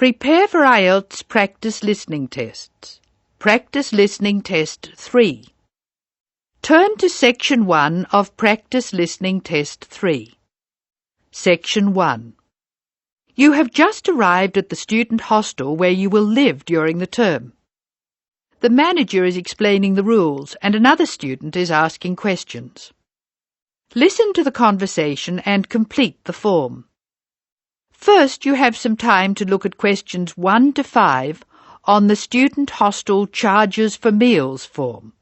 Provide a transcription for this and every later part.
Prepare for IELTS practice listening tests. Practice listening test 3. Turn to Section 1 of Practice Listening Test 3. Section 1. You have just arrived at the student hostel where you will live during the term. The manager is explaining the rules and another student is asking questions. Listen to the conversation and complete the form. First, you have some time to look at questions 1 to 5 on the Student Hostel Charges for Meals form.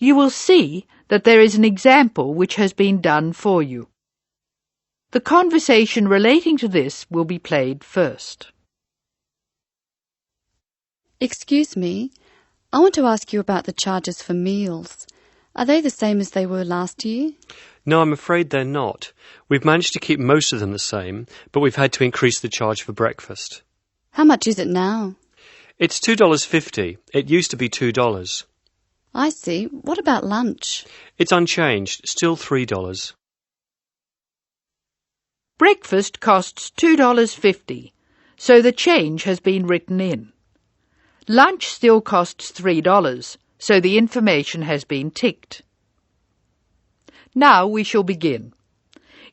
You will see that there is an example which has been done for you. The conversation relating to this will be played first. Excuse me, I want to ask you about the charges for meals. Are they the same as they were last year? No, I'm afraid they're not. We've managed to keep most of them the same, but we've had to increase the charge for breakfast. How much is it now? It's $2.50. It used to be $2. I see. What about lunch? It's unchanged, still $3. Breakfast costs $2.50, so the change has been written in. Lunch still costs $3, so the information has been ticked. Now we shall begin.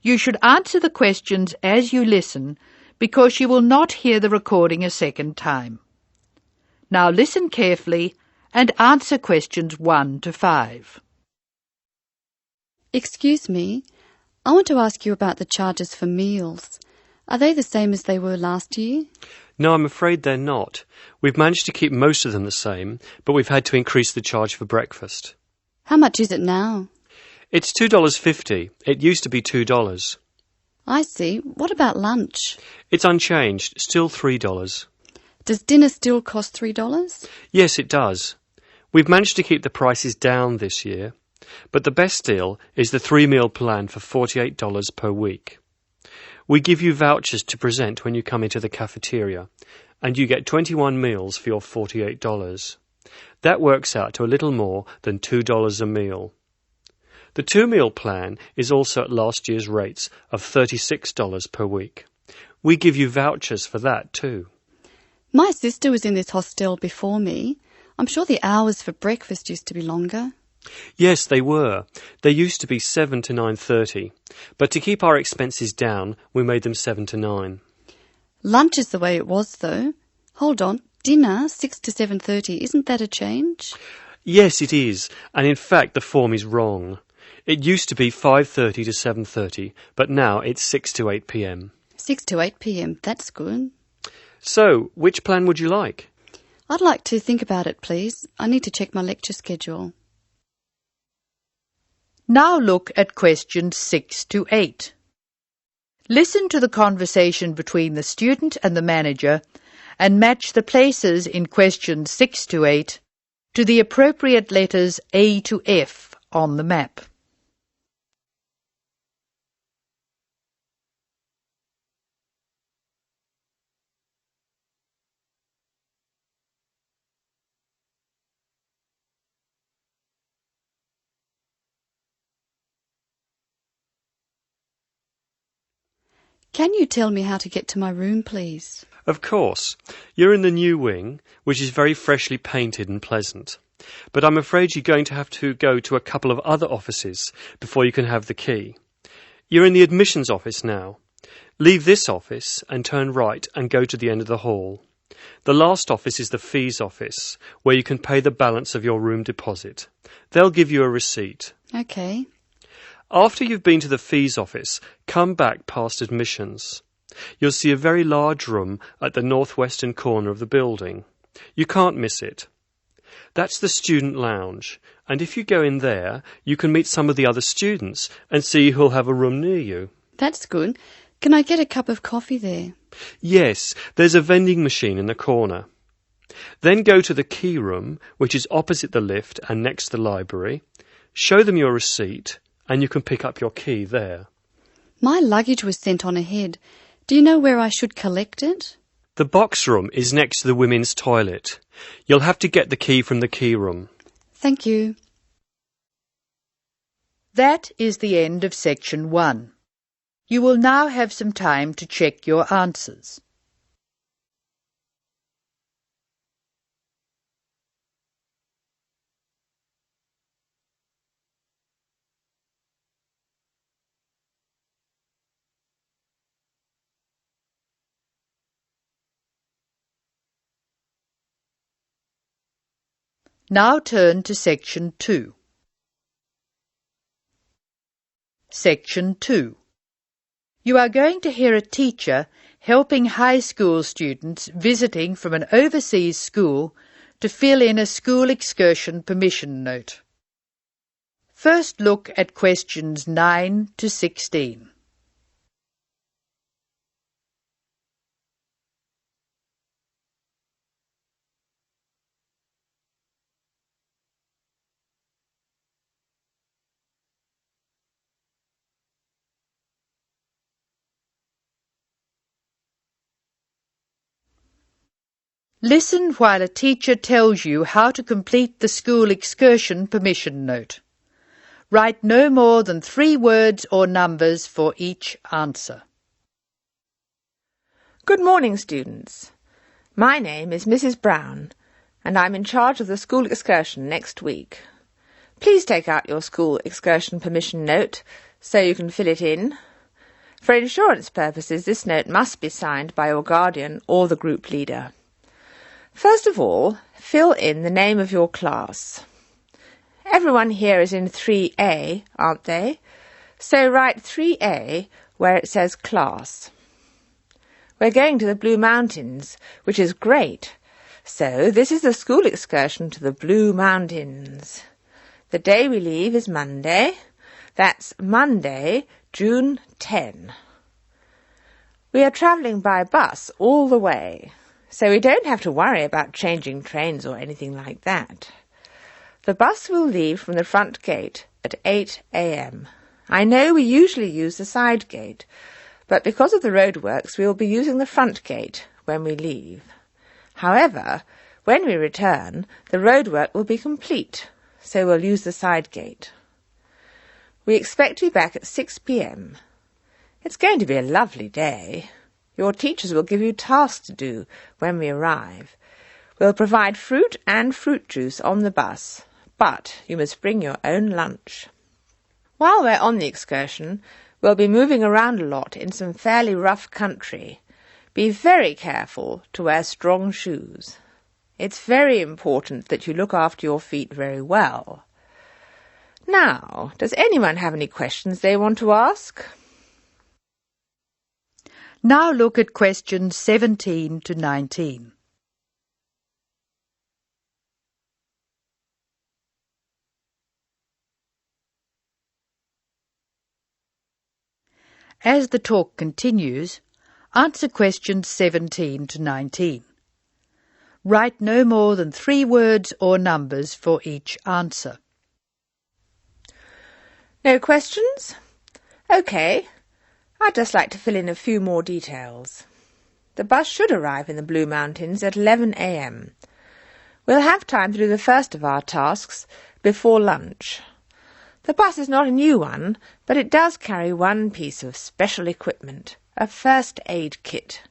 You should answer the questions as you listen, because you will not hear the recording a second time. Now listen carefully and answer questions 1 to 5. Excuse me, I want to ask you about the charges for meals. Are they the same as they were last year? No, I'm afraid they're not. We've managed to keep most of them the same, but we've had to increase the charge for breakfast. How much is it now? It's $2.50. It used to be $2. I see. What about lunch? It's unchanged, still $3. Does dinner still cost $3? Yes, it does. We've managed to keep the prices down this year, but the best deal is the 3-meal plan for $48 per week. We give you vouchers to present when you come into the cafeteria, and you get 21 meals for your $48. That works out to a little more than $2 a meal. The 2-meal plan is also at last year's rates of $36 per week. We give you vouchers for that too. My sister was in this hostel before me. I'm sure the hours for breakfast used to be longer. Yes, they were. They used to be 7 to 9:30, but to keep our expenses down, we made them 7 to 9. Lunch is the way it was, though. Hold on, dinner, 6 to 7:30, isn't that a change? Yes, it is, and in fact the form is wrong. It used to be 5:30 to 7:30, but now it's 6 to 8 p.m. 6 to 8 p.m, that's good. So, which plan would you like? I'd like to think about it, please. I need to check my lecture schedule. Now look at questions 6 to 8. Listen to the conversation between the student and the manager and match the places in questions 6 to 8 to the appropriate letters A to F on the map. Can you tell me how to get to my room, please? Of course. You're in the new wing, which is very freshly painted and pleasant. But I'm afraid you're going to have to go to a couple of other offices before you can have the key. You're in the admissions office now. Leave this office and turn right and go to the end of the hall. The last office is the fees office, where you can pay the balance of your room deposit. They'll give you a receipt. Okay. After you've been to the fees office, come back past admissions. You'll see a very large room at the northwestern corner of the building. You can't miss it. That's the student lounge, and if you go in there, you can meet some of the other students and see who'll have a room near you. That's good. Can I get a cup of coffee there? Yes, there's a vending machine in the corner. Then go to the key room, which is opposite the lift and next to the library. Show them your receipt, and you can pick up your key there. My luggage was sent on ahead. Do you know where I should collect it? The box room is next to the women's toilet. You'll have to get the key from the key room. Thank you. That is the end of section 1. You will now have some time to check your answers. Now turn to section 2. Section 2. You are going to hear a teacher helping high school students visiting from an overseas school to fill in a school excursion permission note. First look at questions 9 to 16. Listen while a teacher tells you how to complete the school excursion permission note. Write no more than 3 words or numbers for each answer. Good morning, students. My name is Mrs. Brown, and I'm in charge of the school excursion next week. Please take out your school excursion permission note so you can fill it in. For insurance purposes, this note must be signed by your guardian or the group leader. First of all, fill in the name of your class. Everyone here is in 3A, aren't they? So write 3A where it says class. We're going to the Blue Mountains, which is great. So this is the school excursion to the Blue Mountains. The day we leave is Monday. That's Monday, June 10. We are travelling by bus all the way, so we don't have to worry about changing trains or anything like that. The bus will leave from the front gate at 8 a.m. I know we usually use the side gate, but because of the roadworks we will be using the front gate when we leave. However, when we return, the roadwork will be complete, so we'll use the side gate. We expect to be back at 6 p.m. It's going to be a lovely day. Your teachers will give you tasks to do when we arrive. We'll provide fruit and fruit juice on the bus, but you must bring your own lunch. While we're on the excursion, we'll be moving around a lot in some fairly rough country. Be very careful to wear strong shoes. It's very important that you look after your feet very well. Now, does anyone have any questions they want to ask? Now look at questions 17 to 19. As the talk continues, answer questions 17 to 19. Write no more than 3 words or numbers for each answer. No questions? OK. I'd just like to fill in a few more details. The bus should arrive in the Blue Mountains at 11 a.m. We'll have time to do the first of our tasks before lunch. The bus is not a new one, but it does carry one piece of special equipment, a first aid kit.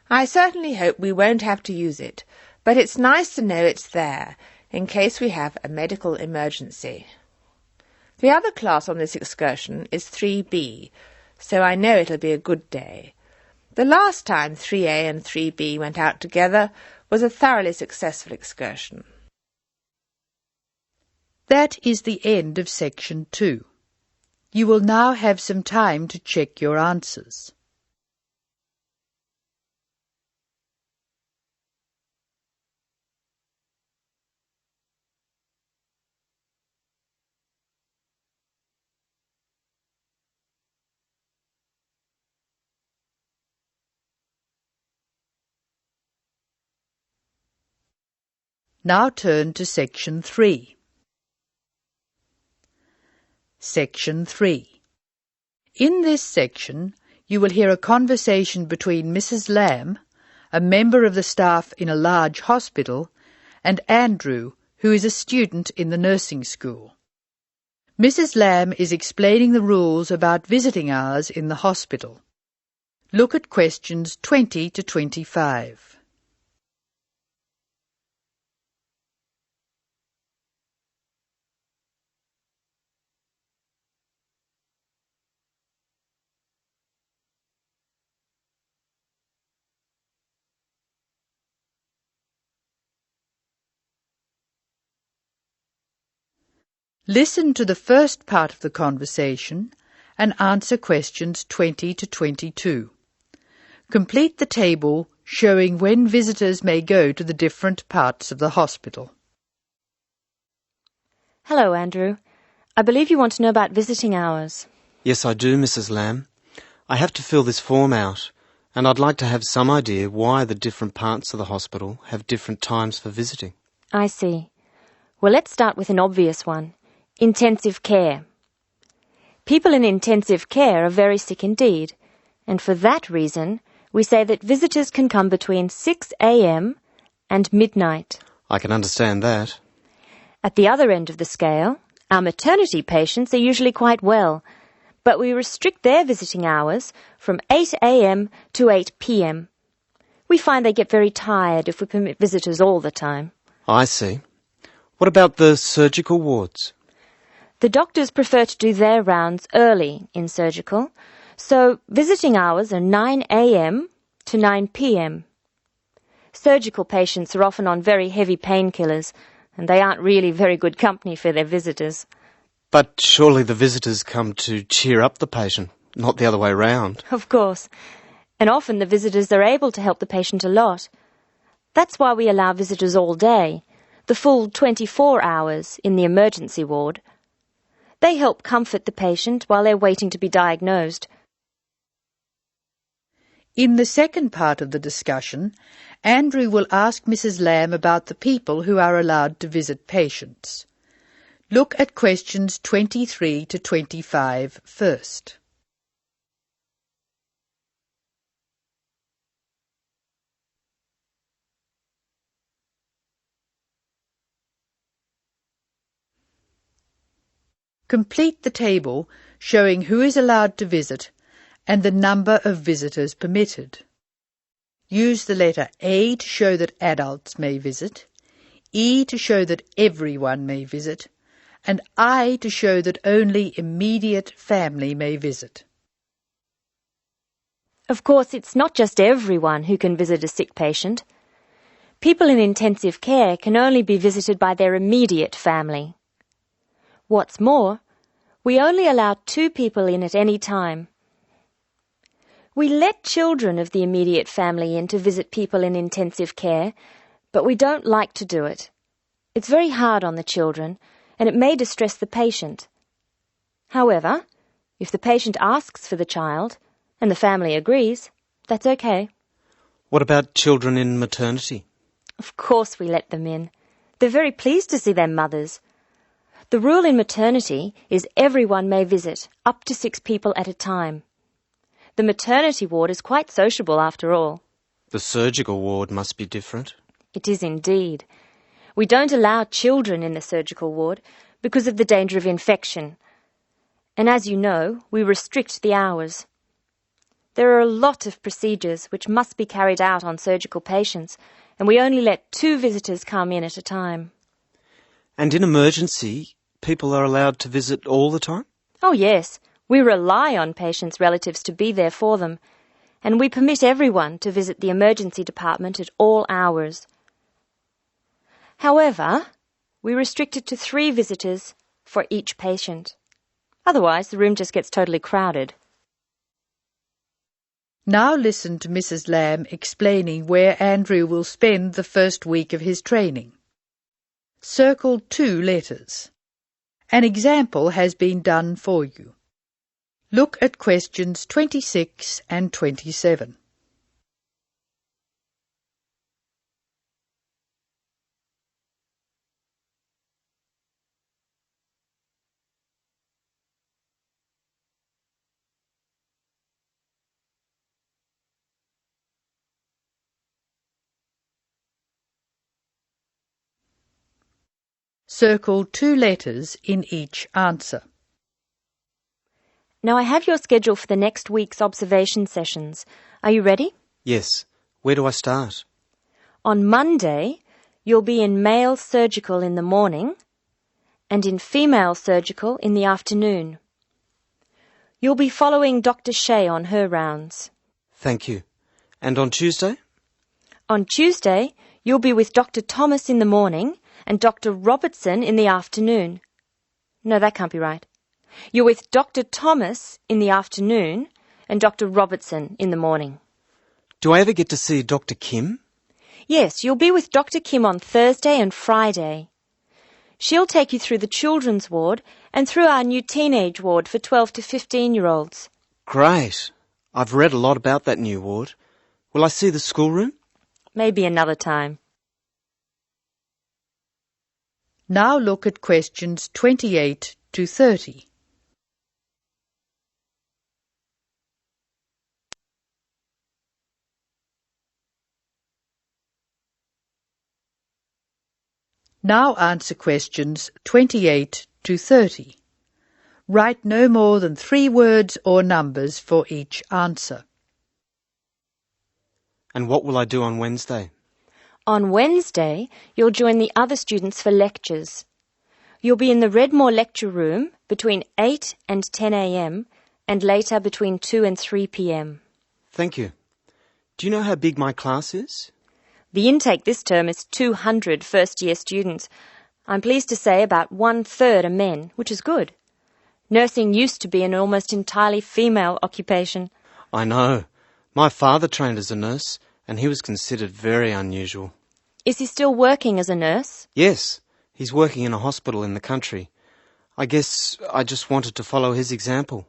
I certainly hope we won't have to use it, but it's nice to know it's there in case we have a medical emergency. The other class on this excursion is 3B, so I know it'll be a good day. The last time 3A and 3B went out together was a thoroughly successful excursion. That is the end of section 2. You will now have some time to check your answers. Now turn to Section 3. Section 3. In this section, you will hear a conversation between Mrs. Lamb, a member of the staff in a large hospital, and Andrew, who is a student in the nursing school. Mrs. Lamb is explaining the rules about visiting hours in the hospital. Look at questions 20 to 25. Listen to the first part of the conversation and answer questions 20 to 22. Complete the table showing when visitors may go to the different parts of the hospital. Hello, Andrew. I believe you want to know about visiting hours. Yes, I do, Mrs. Lamb. I have to fill this form out, and I'd like to have some idea why the different parts of the hospital have different times for visiting. I see. Well, let's start with an obvious one. Intensive care. People in intensive care are very sick indeed, and for that reason, we say that visitors can come between 6 a.m. and midnight. I can understand that. At the other end of the scale, our maternity patients are usually quite well, but we restrict their visiting hours from 8 a.m. to 8 p.m. We find they get very tired if we permit visitors all the time. I see. What about the surgical wards? The doctors prefer to do their rounds early in surgical, so visiting hours are 9 a.m. to 9 p.m. Surgical patients are often on very heavy painkillers, and they aren't really very good company for their visitors. But surely the visitors come to cheer up the patient, not the other way round. Of course. And often the visitors are able to help the patient a lot. That's why we allow visitors all day, the full 24 hours in the emergency ward. They help comfort the patient while they're waiting to be diagnosed. In the second part of the discussion, Andrew will ask Mrs. Lamb about the people who are allowed to visit patients. Look at questions 23 to 25 first. Complete the table showing who is allowed to visit and the number of visitors permitted. Use the letter A to show that adults may visit, E to show that everyone may visit, and I to show that only immediate family may visit. Of course, it's not just everyone who can visit a sick patient. People in intensive care can only be visited by their immediate family. What's more, we only allow 2 people in at any time. We let children of the immediate family in to visit people in intensive care, but we don't like to do it. It's very hard on the children, and it may distress the patient. However, if the patient asks for the child, and the family agrees, that's okay. What about children in maternity? Of course we let them in. They're very pleased to see their mothers. The rule in maternity is everyone may visit, up to 6 people at a time. The maternity ward is quite sociable after all. The surgical ward must be different. It is indeed. We don't allow children in the surgical ward because of the danger of infection. And as you know, we restrict the hours. There are a lot of procedures which must be carried out on surgical patients, and we only let 2 visitors come in at a time. And in emergency, people are allowed to visit all the time? Oh yes, we rely on patients' relatives to be there for them, and we permit everyone to visit the emergency department at all hours. However, we restrict it to 3 visitors for each patient. Otherwise, the room just gets totally crowded. Now listen to Mrs. Lamb explaining where Andrew will spend the first week of his training. Circle 2 letters. An example has been done for you. Look at questions 26 and 27. Circle 2 letters in each answer. Now I have your schedule for the next week's observation sessions. Are you ready? Yes. Where do I start? On Monday, you'll be in male surgical in the morning and in female surgical in the afternoon. You'll be following Dr. Shea on her rounds. Thank you. And on Tuesday? On Tuesday, you'll be with Dr. Thomas in the morning and Dr. Robertson in the afternoon. No, that can't be right. You're with Dr. Thomas in the afternoon and Dr. Robertson in the morning. Do I ever get to see Dr. Kim? Yes, you'll be with Dr. Kim on Thursday and Friday. She'll take you through the children's ward and through our new teenage ward for 12 to 15-year-olds. Great. I've read a lot about that new ward. Will I see the schoolroom? Maybe another time. Now look at questions 28 to 30. Now answer questions 28 to 30. Write no more than 3 words or numbers for each answer. And what will I do on Wednesday? On Wednesday, you'll join the other students for lectures. You'll be in the Redmore lecture room between 8 and 10 a.m. and later between 2 and 3 p.m. Thank you. Do you know how big my class is? The intake this term is 200 first-year students. I'm pleased to say about 1/3 are men, which is good. Nursing used to be an almost entirely female occupation. I know. My father trained as a nurse, and he was considered very unusual. Is he still working as a nurse? Yes, he's working in a hospital in the country. I guess I just wanted to follow his example.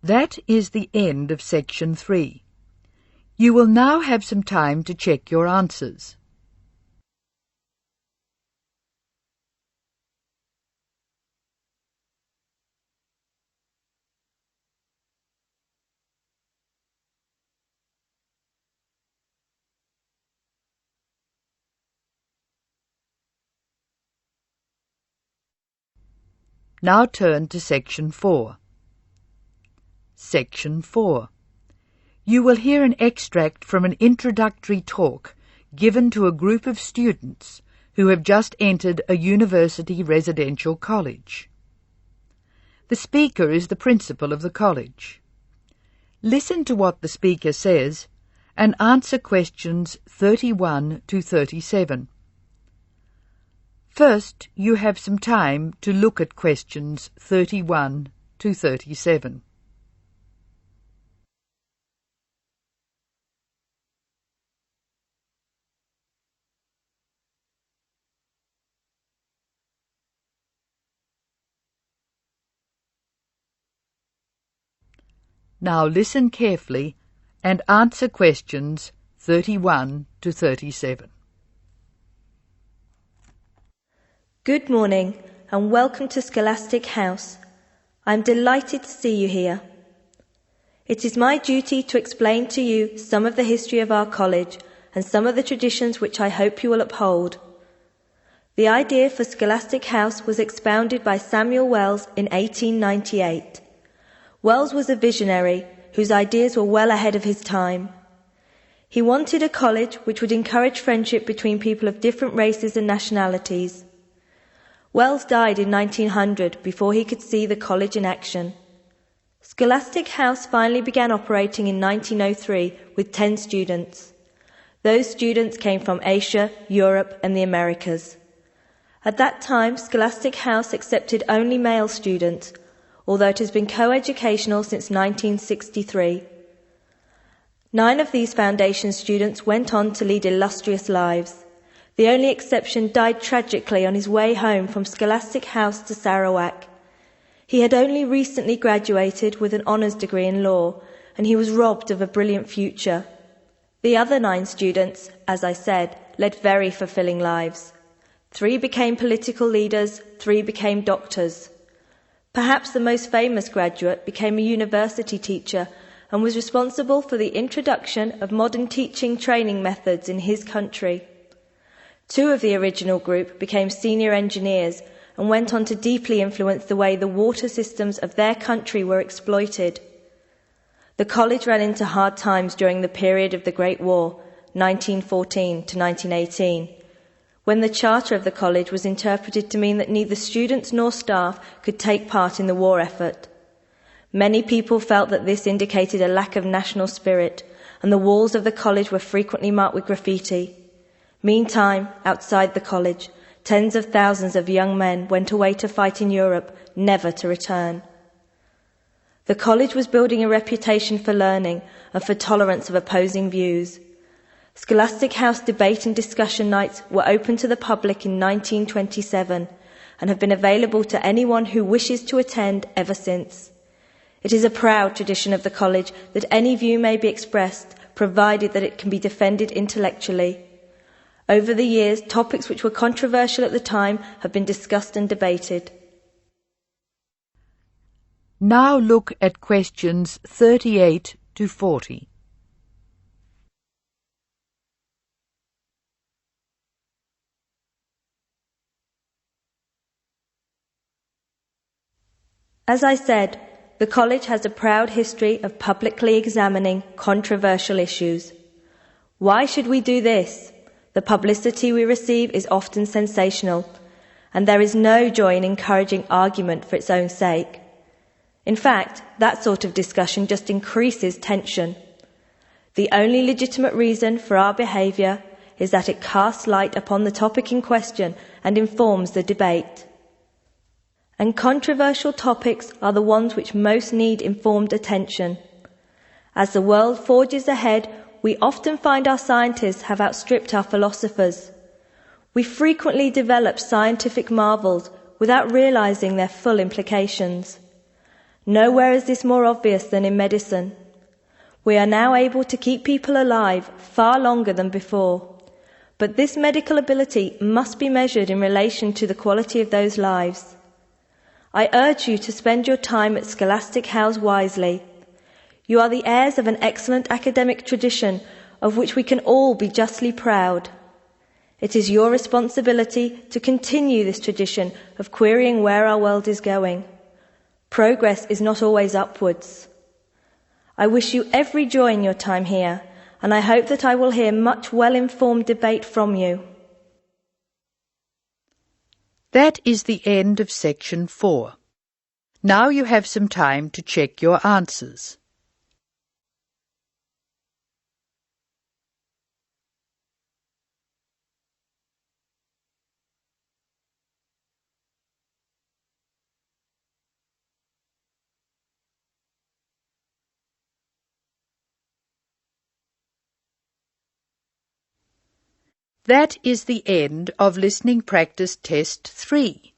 That is the end of section 3. You will now have some time to check your answers. Now turn to section 4. Section 4. You will hear an extract from an introductory talk given to a group of students who have just entered a university residential college. The speaker is the principal of the college. Listen to what the speaker says and answer questions 31 to 37. First, you have some time to look at questions 31 to 37. Now listen carefully and answer questions 31 to 37. Good morning and welcome to Scholastic House. I am delighted to see you here. It is my duty to explain to you some of the history of our college and some of the traditions which I hope you will uphold. The idea for Scholastic House was expounded by Samuel Wells in 1898. Wells was a visionary whose ideas were well ahead of his time. He wanted a college which would encourage friendship between people of different races and nationalities. Wells died in 1900 before he could see the college in action. Scholastic House finally began operating in 1903 with 10 students. Those students came from Asia, Europe and the Americas. At that time, Scholastic House accepted only male students, although it has been co-educational since 1963. 9 of these foundation students went on to lead illustrious lives. The only exception died tragically on his way home from Scholastic House to Sarawak. He had only recently graduated with an honours degree in law, and he was robbed of a brilliant future. The other 9 students, as I said, led very fulfilling lives. 3 became political leaders, 3 became doctors. Perhaps the most famous graduate became a university teacher and was responsible for the introduction of modern teaching training methods in his country. 2 of the original group became senior engineers and went on to deeply influence the way the water systems of their country were exploited. The college ran into hard times during the period of the Great War, 1914 to 1918, when the charter of the college was interpreted to mean that neither students nor staff could take part in the war effort. Many people felt that this indicated a lack of national spirit, and the walls of the college were frequently marked with graffiti. Meantime, outside the college, tens of thousands of young men went away to fight in Europe, never to return. The college was building a reputation for learning and for tolerance of opposing views. Scholastic House debate and discussion nights were open to the public in 1927 and have been available to anyone who wishes to attend ever since. It is a proud tradition of the college that any view may be expressed, provided that it can be defended intellectually. Over the years, topics which were controversial at the time have been discussed and debated. Now look at questions 38 to 40. As I said, the college has a proud history of publicly examining controversial issues. Why should we do this? The publicity we receive is often sensational, and there is no joy in encouraging argument for its own sake. In fact, that sort of discussion just increases tension. The only legitimate reason for our behaviour is that it casts light upon the topic in question and informs the debate. And controversial topics are the ones which most need informed attention. As the world forges ahead, we often find our scientists have outstripped our philosophers. We frequently develop scientific marvels without realizing their full implications. Nowhere is this more obvious than in medicine. We are now able to keep people alive far longer than before. But this medical ability must be measured in relation to the quality of those lives. I urge you to spend your time at Scholastic House wisely. You are the heirs of an excellent academic tradition of which we can all be justly proud. It is your responsibility to continue this tradition of querying where our world is going. Progress is not always upwards. I wish you every joy in your time here, and I hope that I will hear much well-informed debate from you. That is the end of section 4. Now you have some time to check your answers. That is the end of listening practice test 3.